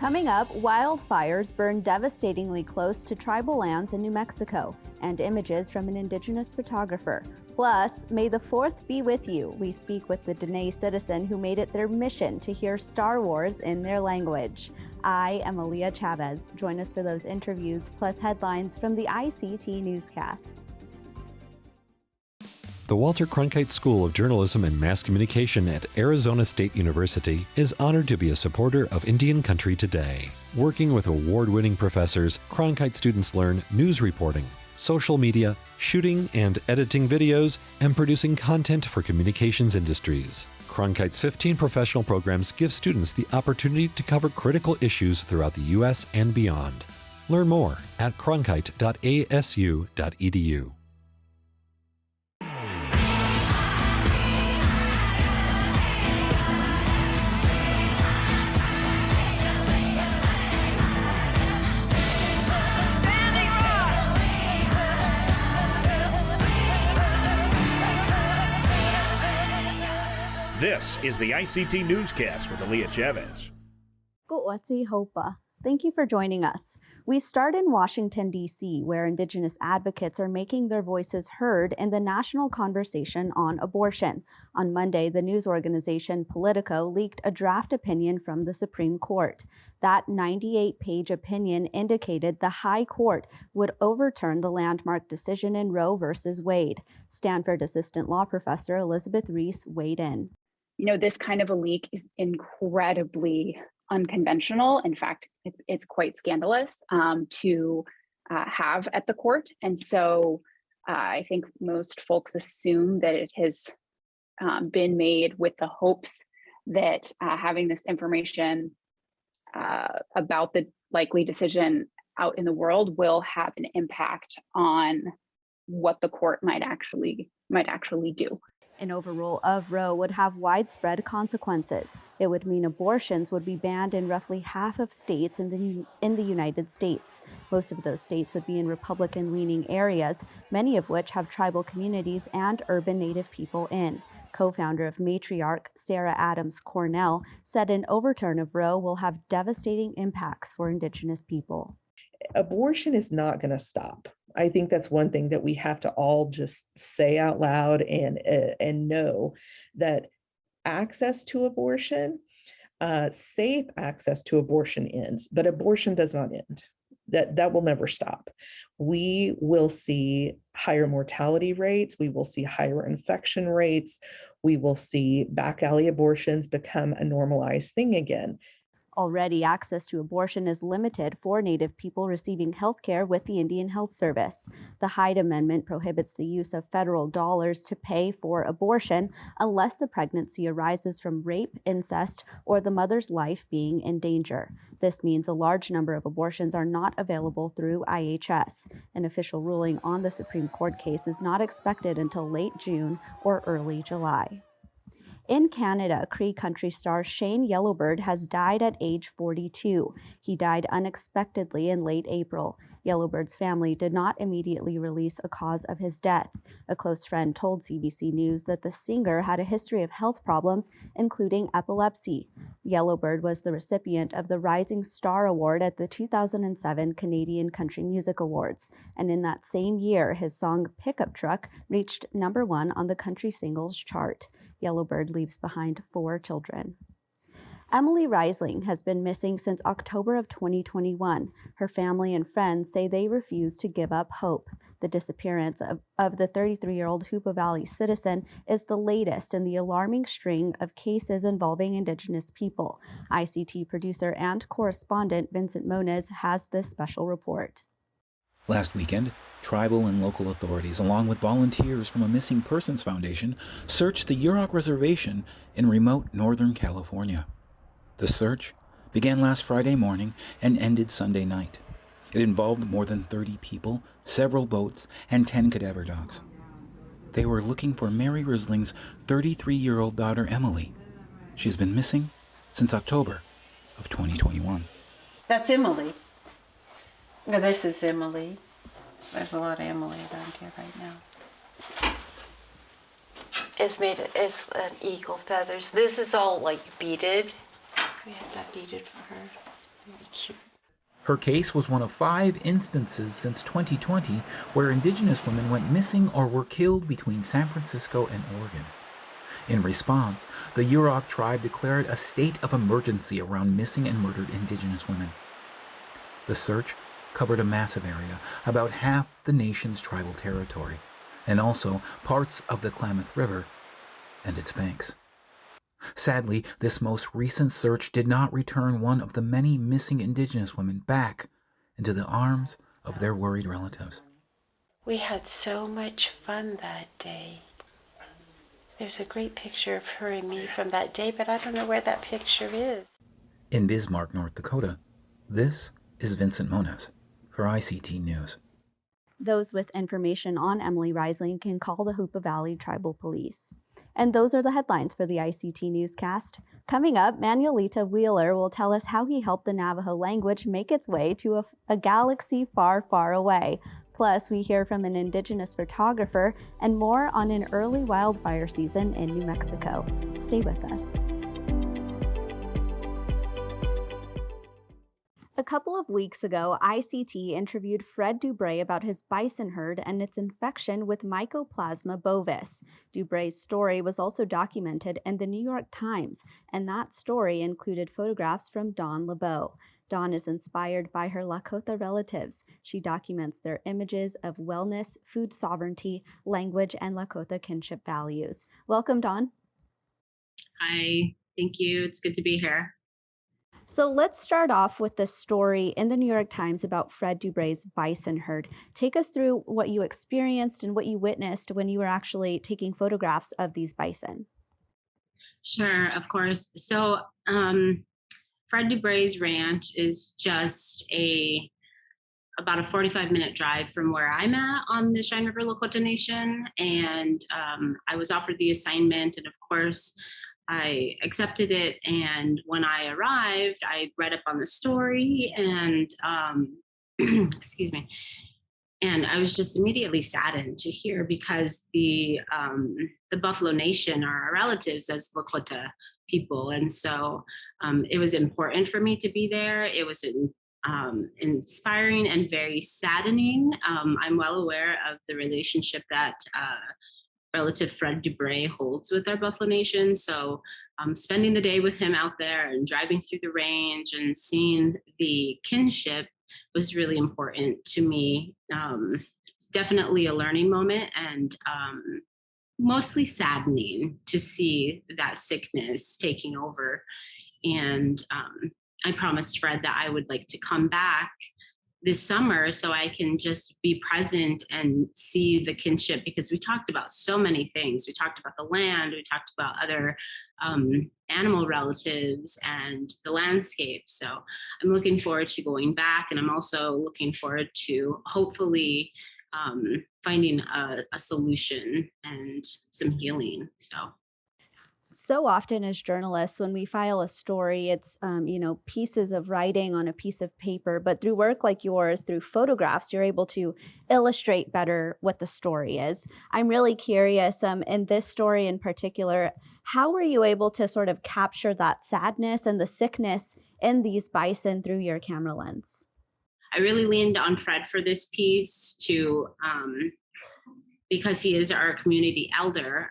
Coming up, wildfires burn devastatingly close to tribal lands in New Mexico, and images from an Indigenous photographer. Plus, may the 4th be with you. We speak with the Dene citizen who made it their mission to hear Star Wars in their language. I am Aaliyah Chavez. Join us for those interviews, plus headlines from the ICT Newscast. The Walter Cronkite School of Journalism and Mass Communication at Arizona State University is honored to be a supporter of Indian Country Today. Working with award-winning professors, Cronkite students learn news reporting, social media, shooting and editing videos, and producing content for communications industries. Cronkite's 15 professional programs give students the opportunity to cover critical issues throughout the U.S. and beyond. Learn more at cronkite.asu.edu. This is the ICT Newscast with Aaliyah Chavez. Go'otsi Hopa. Thank you for joining us. We start in Washington, D.C., where Indigenous advocates are making their voices heard in the national conversation on abortion. On Monday, the news organization Politico leaked a draft opinion from the Supreme Court. That 98-page opinion indicated the High Court would overturn the landmark decision in Roe v. Wade. Stanford assistant law professor Elizabeth Reese weighed in. You know, this kind of a leak is incredibly unconventional. In fact, it's quite scandalous to have at the court. And so I think most folks assume that it has been made with the hopes that having this information about the likely decision out in the world will have an impact on what the court might actually do. An overrule of Roe would have widespread consequences. It would mean abortions would be banned in roughly half of states in the United States. Most of those states would be in Republican-leaning areas, many of which have tribal communities and urban Native people in. Co-founder of Matriarch, Sarah Adams Cornell, said an overturn of Roe will have devastating impacts for Indigenous people. Abortion is not going to stop. I think that's one thing that we have to all just say out loud and know, that access to abortion, safe access to abortion ends, but abortion does not end. That will never stop. We will see higher mortality rates. We will see higher infection rates. We will see back alley abortions become a normalized thing again. Already, access to abortion is limited for Native people receiving health care with the Indian Health Service. The Hyde Amendment prohibits the use of federal dollars to pay for abortion unless the pregnancy arises from rape, incest, or the mother's life being in danger. This means a large number of abortions are not available through IHS. An official ruling on the Supreme Court case is not expected until late June or early July. In Canada, Cree country star Shane Yellowbird has died at age 42. He died unexpectedly in late April. Yellowbird's family did not immediately release a cause of his death. A close friend told CBC News that the singer had a history of health problems, including epilepsy. Yellowbird was the recipient of the Rising Star Award at the 2007 Canadian Country Music Awards, and in that same year, his song Pickup Truck reached #1 on the country singles chart. Yellowbird leaves behind 4 children. Emily Reisling has been missing since October of 2021. Her family and friends say they refuse to give up hope. The disappearance of the 33-year-old Hoopa Valley citizen is the latest in the alarming string of cases involving Indigenous people. ICT producer and correspondent Vincent Moniz has this special report. Last weekend, tribal and local authorities, along with volunteers from a Missing Persons Foundation, searched the Yurok Reservation in remote Northern California. The search began last Friday morning and ended Sunday night. It involved more than 30 people, several boats, and 10 cadaver dogs. They were looking for Mary Risling's 33-year-old daughter, Emily. She's been missing since October of 2021. That's Emily. This is Emily. There's a lot of Emily around here right now. It's an eagle feathers. This is all like beaded. We have that beaded for her. Cute. Her case was one of 5 instances since 2020 where Indigenous women went missing or were killed between San Francisco and Oregon. In response, the Yurok tribe declared a state of emergency around missing and murdered Indigenous women. The search covered a massive area, about half the nation's tribal territory, and also parts of the Klamath River and its banks. Sadly, this most recent search did not return one of the many missing Indigenous women back into the arms of their worried relatives. We had so much fun that day. There's a great picture of her and me from that day, but I don't know where that picture is. In Bismarck, North Dakota, this is Vincent Moniz for ICT News. Those with information on Emily Risling can call the Hoopa Valley Tribal Police. And those are the headlines for the ICT Newscast. Coming up, Manuelito Wheeler will tell us how he helped the Navajo language make its way to a galaxy far, far away. Plus, we hear from an Indigenous photographer and more on an early wildfire season in New Mexico. Stay with us. A couple of weeks ago, ICT interviewed Fred Dubray about his bison herd and its infection with Mycoplasma bovis. Dubray's story was also documented in the New York Times, and that story included photographs from Dawn LeBeau. Dawn is inspired by her Lakota relatives. She documents their images of wellness, food sovereignty, language, and Lakota kinship values. Welcome, Dawn. Hi, thank you. It's good to be here. So let's start off with the story in the New York Times about Fred Dubray's bison herd. Take us through what you experienced and what you witnessed when you were actually taking photographs of these bison. Sure, of course. So Fred Dubray's ranch is just about a 45-minute drive from where I'm at on the Cheyenne River Lakota Nation. And I was offered the assignment, and of course, I accepted it, and when I arrived, I read up on the story, and excuse me, and I was just immediately saddened to hear, because the Buffalo Nation are our relatives as Lakota people, and so it was important for me to be there. It was inspiring and very saddening. I'm well aware of the relationship that relative Fred Dubray holds with our Buffalo Nation. So spending the day with him out there and driving through the range and seeing the kinship was really important to me. It's definitely a learning moment, and mostly saddening to see that sickness taking over. And I promised Fred that I would like to come back this summer so I can just be present and see the kinship, because we talked about so many things. We talked about the land, we talked about other animal relatives and the landscape. So I'm looking forward to going back, and I'm also looking forward to hopefully finding a solution and some healing. So often as journalists, when we file a story, it's, pieces of writing on a piece of paper, but through work like yours, through photographs, you're able to illustrate better what the story is. I'm really curious, in this story in particular, how were you able to sort of capture that sadness and the sickness in these bison through your camera lens? I really leaned on Fred for this piece to, because he is our community elder,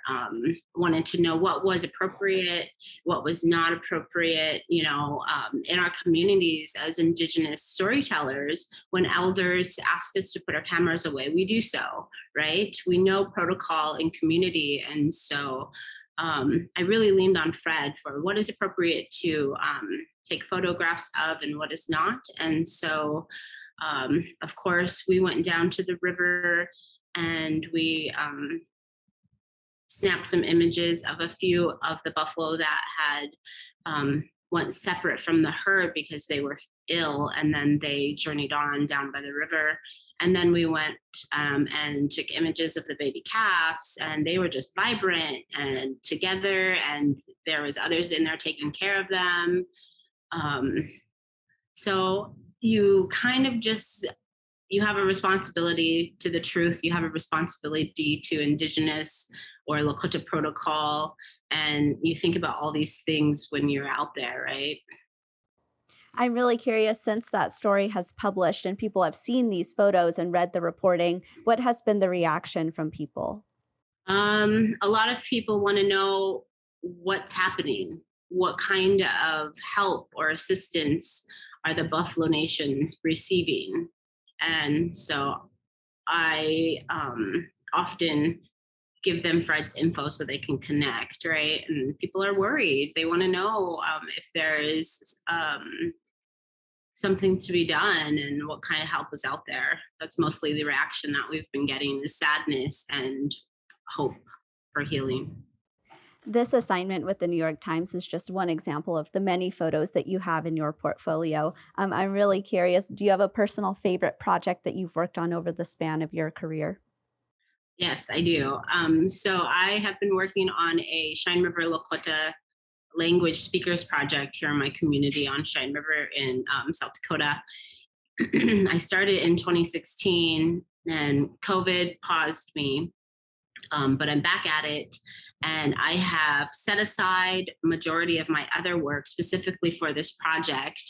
wanted to know what was appropriate, what was not appropriate. In our communities as Indigenous storytellers, when elders ask us to put our cameras away, we do so, right? We know protocol in community. And so I really leaned on Fred for what is appropriate to take photographs of and what is not. And so, of course, we went down to the river, and we snapped some images of a few of the buffalo that had went separate from the herd because they were ill, and then they journeyed on down by the river. And then we went and took images of the baby calves, and they were just vibrant and together, and there was others in there taking care of them. So you kind of just, you have a responsibility to the truth. You have a responsibility to Indigenous or Lakota protocol. And you think about all these things when you're out there, right? I'm really curious, since that story has published and people have seen these photos and read the reporting, what has been the reaction from people? A lot of people want to know what's happening, what kind of help or assistance are the Buffalo Nation receiving. And so I often give them Fred's info so they can connect, right? And people are worried. They want to know if there is something to be done and what kind of help is out there. That's mostly the reaction that we've been getting, is sadness and hope for healing. This assignment with the New York Times is just one example of the many photos that you have in your portfolio. I'm really curious, do you have a personal favorite project that you've worked on over the span of your career? Yes, I do. So I have been working on a Cheyenne River Lakota language speakers project here in my community on Cheyenne River in South Dakota. I started in 2016 and COVID paused me, but I'm back at it. And I have set aside majority of my other work specifically for this project.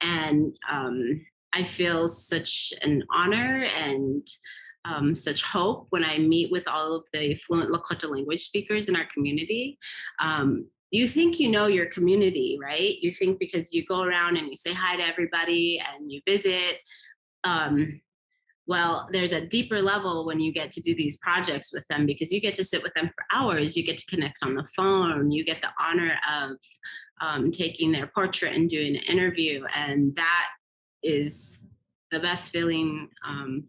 And I feel such an honor and such hope when I meet with all of the fluent Lakota language speakers in our community. You think you know your community, right? You think because you go around and you say hi to everybody and you visit. Well, there's a deeper level when you get to do these projects with them, because you get to sit with them for hours. You get to connect on the phone. You get the honor of taking their portrait and doing an interview. And that is the best feeling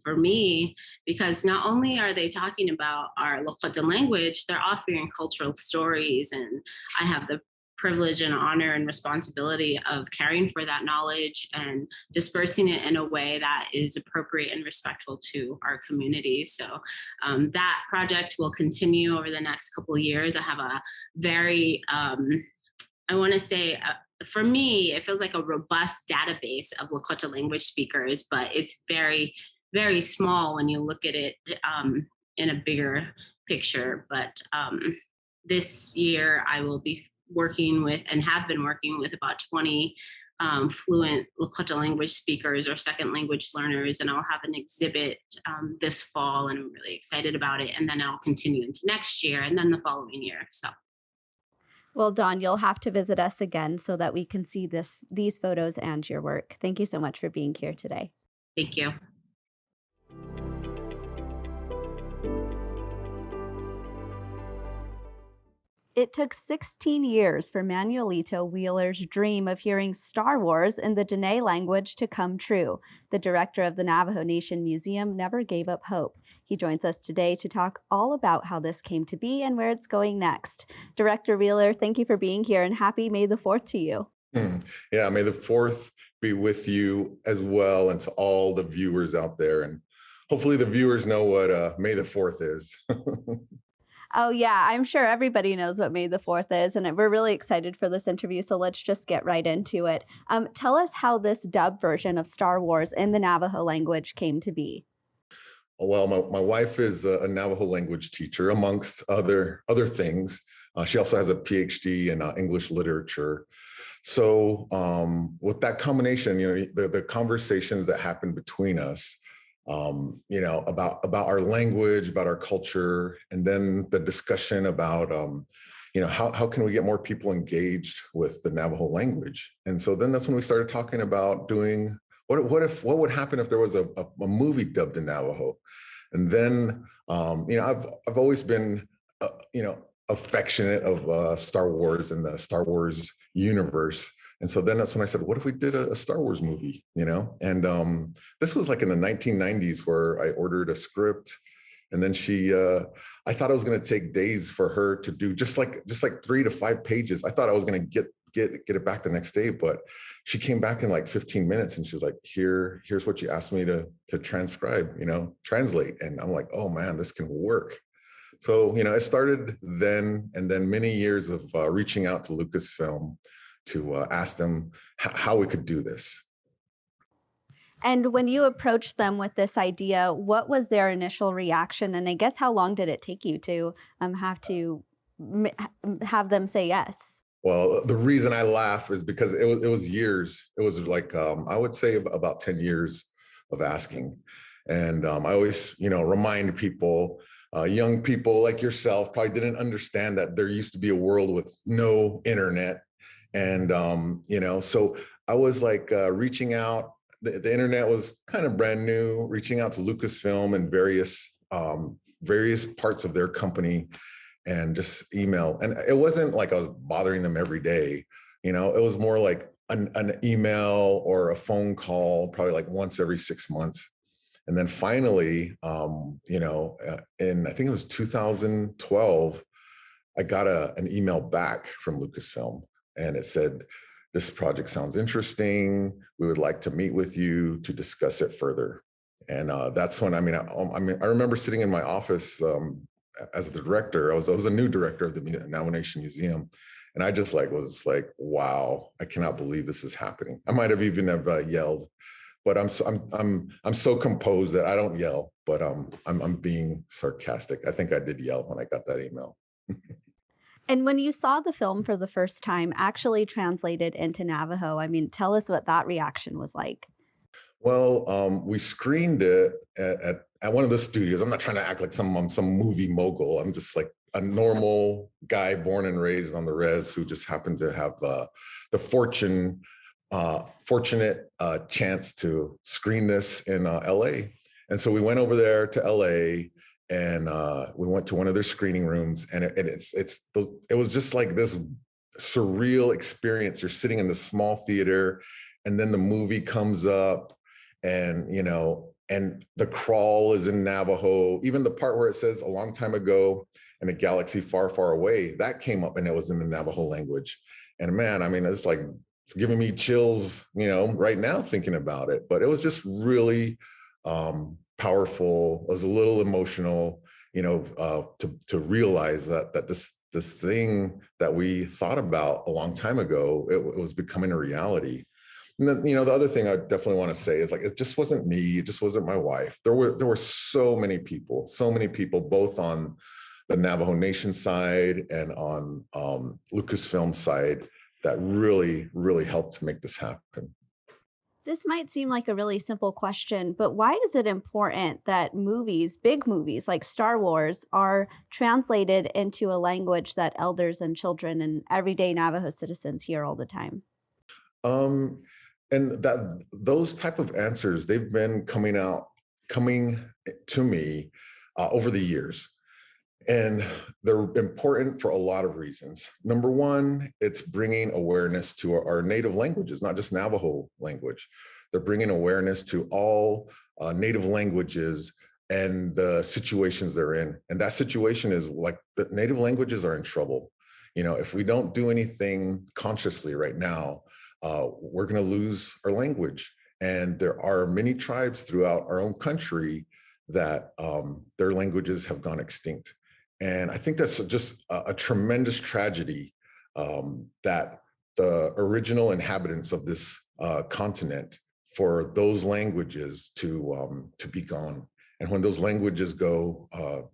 for me, because not only are they talking about our Lakota language, they're offering cultural stories. And I have the privilege and honor and responsibility of caring for that knowledge and dispersing it in a way that is appropriate and respectful to our community. So that project will continue over the next couple of years. I have a very, I want to say, for me, it feels like a robust database of Lakota language speakers, but it's very, very small when you look at it in a bigger picture. But this year I will be working with, and have been working with, about 20 fluent Lakota language speakers or second language learners, and I'll have an exhibit this fall, and I'm really excited about it. And then I'll continue into next year and then the following year. So. Well, Dawn, you'll have to visit us again so that we can see these photos and your work. Thank you so much for being here today. Thank you. It took 16 years for Manuelito Wheeler's dream of hearing Star Wars in the Dene language to come true. The director of the Navajo Nation Museum never gave up hope. He joins us today to talk all about how this came to be and where it's going next. Director Wheeler, thank you for being here, and happy May the 4th to you. Yeah, May the 4th be with you as well, and to all the viewers out there. And hopefully the viewers know what May the 4th is. Oh, yeah, I'm sure everybody knows what May the 4th is, and we're really excited for this interview, so let's just get right into it. Tell us how this dub version of Star Wars in the Navajo language came to be. Well, my wife is a Navajo language teacher, amongst other things. She also has a PhD in English literature. So with that combination, the conversations that happen between us, about our language, about our culture, and then the discussion about, how can we get more people engaged with the Navajo language? And so then that's when we started talking about doing, what would happen if there was a movie dubbed in Navajo? And then, I've always been, affectionate of Star Wars and the Star Wars universe. And so then that's when I said, what if we did a Star Wars movie, And this was like in the 1990s, where I ordered a script, and then I thought it was going to take days for her to do just like 3 to 5 pages. I thought I was going to get it back the next day, but she came back in like 15 minutes, and she's like, here's what you asked me to transcribe, translate. And I'm like, oh man, this can work. So, it started then, and then many years of reaching out to Lucasfilm to ask them how we could do this. And when you approached them with this idea, what was their initial reaction? And I guess how long did it take you to have them say yes? Well, the reason I laugh is because it was years. It was like I would say about 10 years of asking. And I always, remind people, young people like yourself probably didn't understand that there used to be a world with no internet. And, so I was like reaching out. The internet was kind of brand new, reaching out to Lucasfilm and various parts of their company and just email. And it wasn't like I was bothering them every day. It was more like an email or a phone call, probably like once every 6 months. And then finally, in I think it was 2012, I got an email back from Lucasfilm, and it said, "This project sounds interesting. We would like to meet with you to discuss it further." And that's when I remember sitting in my office as the director. I was a new director of the Navajo Nation Museum, and I just was like, "Wow, I cannot believe this is happening." I might have even yelled, but I'm so composed that I don't yell. But I'm being sarcastic. I think I did yell when I got that email. And when you saw the film for the first time, actually translated into Navajo, tell us what that reaction was like. Well, we screened it at one of the studios. I'm not trying to act like some movie mogul. I'm just like a normal guy born and raised on the res who just happened to have the fortunate chance to screen this in LA. And so we went over there to LA, and we went to one of their screening rooms, and it was just like this surreal experience. You're sitting in the small theater, and then the movie comes up, and and the crawl is in Navajo. Even the part where it says "a long time ago in a galaxy far, far away," that came up, and it was in the Navajo language. And man, it's giving me chills, right now thinking about it. But it was just really powerful. I was a little emotional, to realize that this thing that we thought about a long time ago, it was becoming a reality. And then, the other thing I definitely want to say is it just wasn't me. It just wasn't my wife. There were so many people, both on the Navajo Nation side and on Lucasfilm side, that really, really helped to make this happen. This might seem like a really simple question, but why is it important that big movies like Star Wars, are translated into a language that elders and children and everyday Navajo citizens hear all the time? And those type of answers, they've been coming to me over the years. And they're important for a lot of reasons. Number one, it's bringing awareness to our native languages, not just Navajo language. They're bringing awareness to all native languages and the situations they're in. And that situation is like the native languages are in trouble. If we don't do anything consciously right now, we're going to lose our language. And there are many tribes throughout our own country that their languages have gone extinct. And I think that's just a tremendous tragedy, that the original inhabitants of this continent, for those languages to be gone. And when those languages go,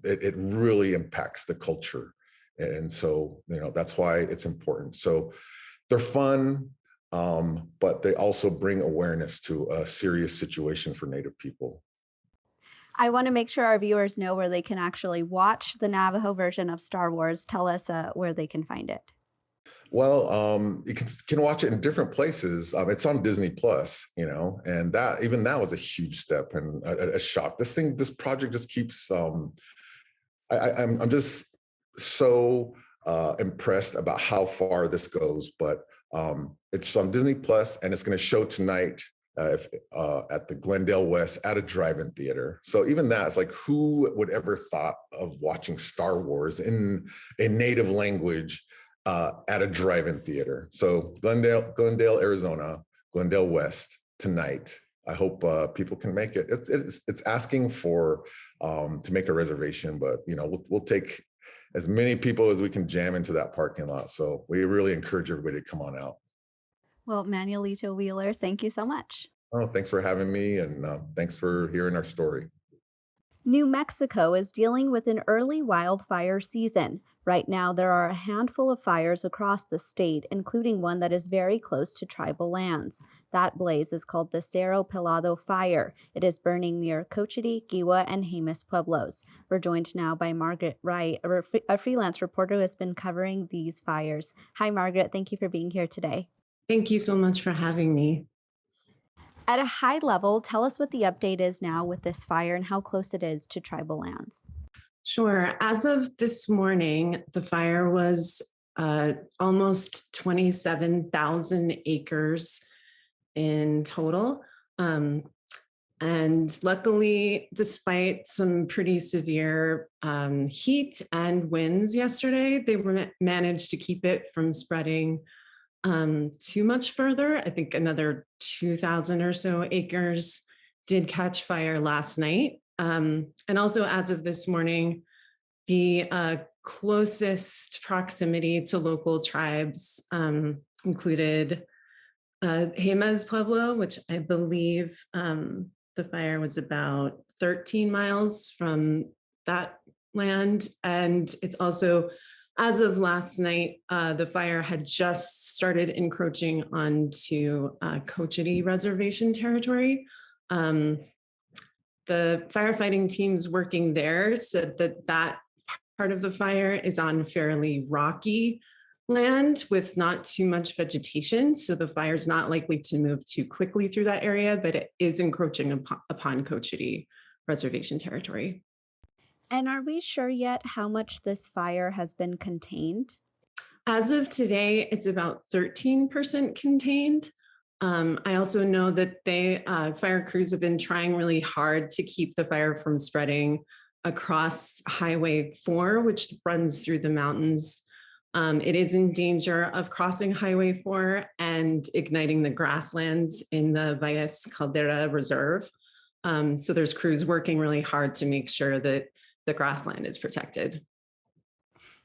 it really impacts the culture. And so, that's why it's important. So they're fun, but they also bring awareness to a serious situation for Native people. I want to make sure our viewers know where they can actually watch the Navajo version of Star Wars. Tell us where they can find it. Well, you can watch it in different places. It's on Disney Plus, and that was a huge step and a shock. This project just keeps. I'm just so impressed about how far this goes. But it's on Disney Plus, and it's going to show tonight at the Glendale West at a drive-in theater. So even that, it's like, who would ever thought of watching Star Wars in a native language at a drive-in theater? So Glendale, Arizona, Glendale West tonight. I hope people can make it. It's asking for to make a reservation, but we'll take as many people as we can jam into that parking lot. So we really encourage everybody to come on out. Well, Manuelito Wheeler, thank you so much. Oh, thanks for having me, and thanks for hearing our story. New Mexico is dealing with an early wildfire season. Right now, there are a handful of fires across the state, including one that is very close to tribal lands. That blaze is called the Cerro Pelado Fire. It is burning near Cochiti, Giwa, and Jemez Pueblos. We're joined now by Margaret Wright, a freelance reporter who has been covering these fires. Hi, Margaret. Thank you for being here today. Thank you so much for having me. At a high level, tell us what the update is now with this fire and how close it is to tribal lands. Sure. As of this morning, the fire was almost 27,000 acres in total. And luckily, despite some pretty severe heat and winds yesterday, they managed to keep it from spreading too much further. I think another 2,000 or so acres did catch fire last night. And also, as of this morning, the closest proximity to local tribes included Jemez Pueblo, which I believe the fire was about 13 miles from that land. And it's also, as of last night, the fire had just started encroaching onto Cochiti Reservation territory. The firefighting teams working there said that that part of the fire is on fairly rocky land with not too much vegetation. So the fire is not likely to move too quickly through that area, but it is encroaching upon Cochiti Reservation territory. And are we sure yet how much this fire has been contained? As of today, it's about 13% contained. I also know that fire crews have been trying really hard to keep the fire from spreading across Highway 4, which runs through the mountains. It is in danger of crossing Highway 4 and igniting the grasslands in the Valles Caldera Reserve. So there's crews working really hard to make sure that the grassland is protected.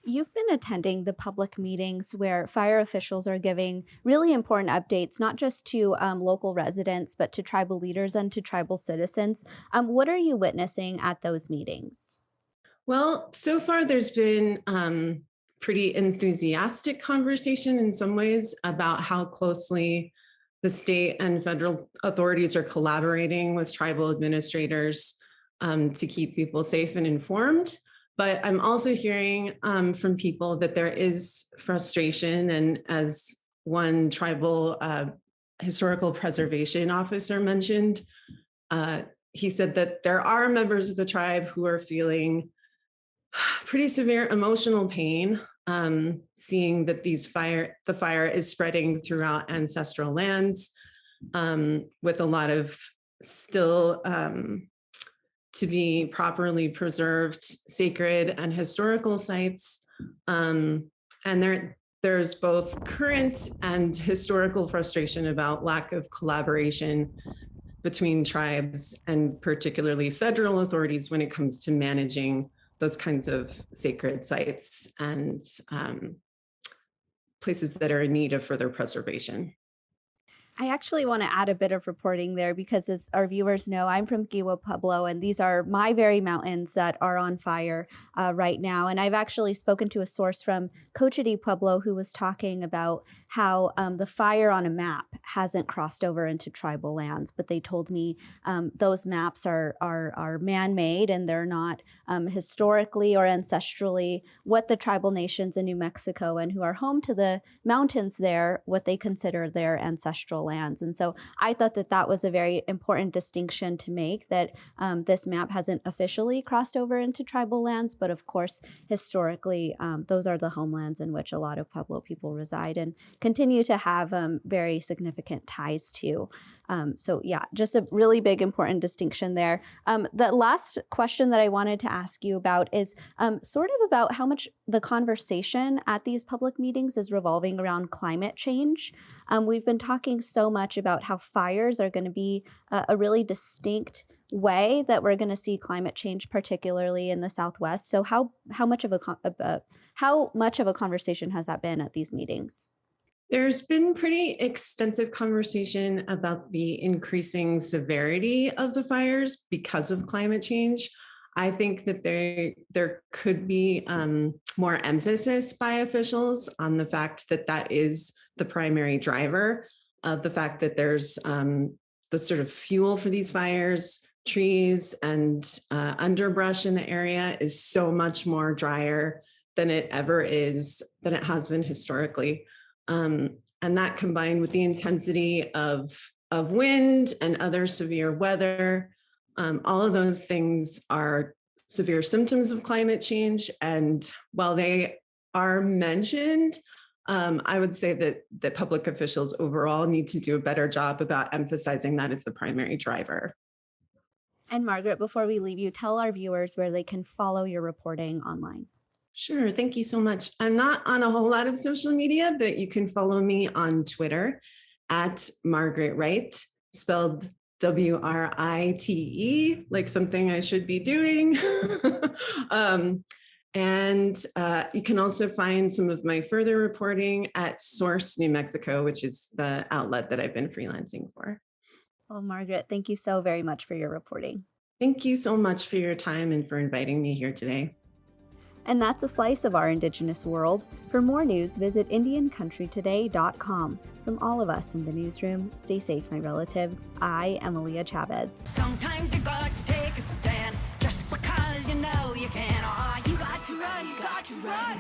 You've been attending the public meetings where fire officials are giving really important updates, not just to local residents, but to tribal leaders and to tribal citizens. What are you witnessing at those meetings? Well, so far there's been pretty enthusiastic conversation in some ways about how closely the state and federal authorities are collaborating with tribal administrators to keep people safe and informed. But I'm also hearing from people that there is frustration. And as one tribal historical preservation officer mentioned, he said that there are members of the tribe who are feeling pretty severe emotional pain, seeing that the fire is spreading throughout ancestral lands, with a lot of still to be properly preserved sacred and historical sites. And there's both current and historical frustration about lack of collaboration between tribes and particularly federal authorities when it comes to managing those kinds of sacred sites and places that are in need of further preservation. I actually want to add a bit of reporting there because, as our viewers know, I'm from Giwa Pueblo, and these are my very mountains that are on fire right now. And I've actually spoken to a source from Cochiti Pueblo who was talking about how the fire on a map hasn't crossed over into tribal lands, but they told me those maps are man-made and they're not historically or ancestrally what the tribal nations in New Mexico and who are home to the mountains there, what they consider their ancestral lands. And so I thought that that was a very important distinction to make, that this map hasn't officially crossed over into tribal lands, but of course, historically, those are the homelands in which a lot of Pueblo people reside and continue to have very significant ties to. So yeah, just a really big, important distinction there. The last question that I wanted to ask you about is sort of about how much the conversation at these public meetings is revolving around climate change. We've been talking so much about how fires are going to be a really distinct way that we're going to see climate change, particularly in the Southwest. So how much of a conversation has that been at these meetings? There's been pretty extensive conversation about the increasing severity of the fires because of climate change. I think that there could be more emphasis by officials on the fact that that is the primary driver of the fact that there's the sort of fuel for these fires. Trees and underbrush in the area is so much more drier than it has been historically. And that combined with the intensity of wind and other severe weather, all of those things are severe symptoms of climate change. And while they are mentioned, I would say that public officials overall need to do a better job about emphasizing that as the primary driver. And Margaret, before we leave you, tell our viewers where they can follow your reporting online. Sure. Thank you so much. I'm not on a whole lot of social media, but you can follow me on Twitter at Margaret Wright, spelled WRITE, like something I should be doing. And you can also find some of my further reporting at Source New Mexico, which is the outlet that I've been freelancing for. Well, Margaret, thank you so very much for your reporting. Thank you so much for your time and for inviting me here today. And that's a slice of our Indigenous world. For more news, visit IndianCountryToday.com. From all of us in the newsroom, stay safe, my relatives. I am Aaliyah Chavez. Sometimes you got to take a stand just because you know you can. Oh, you got to run, you got to run.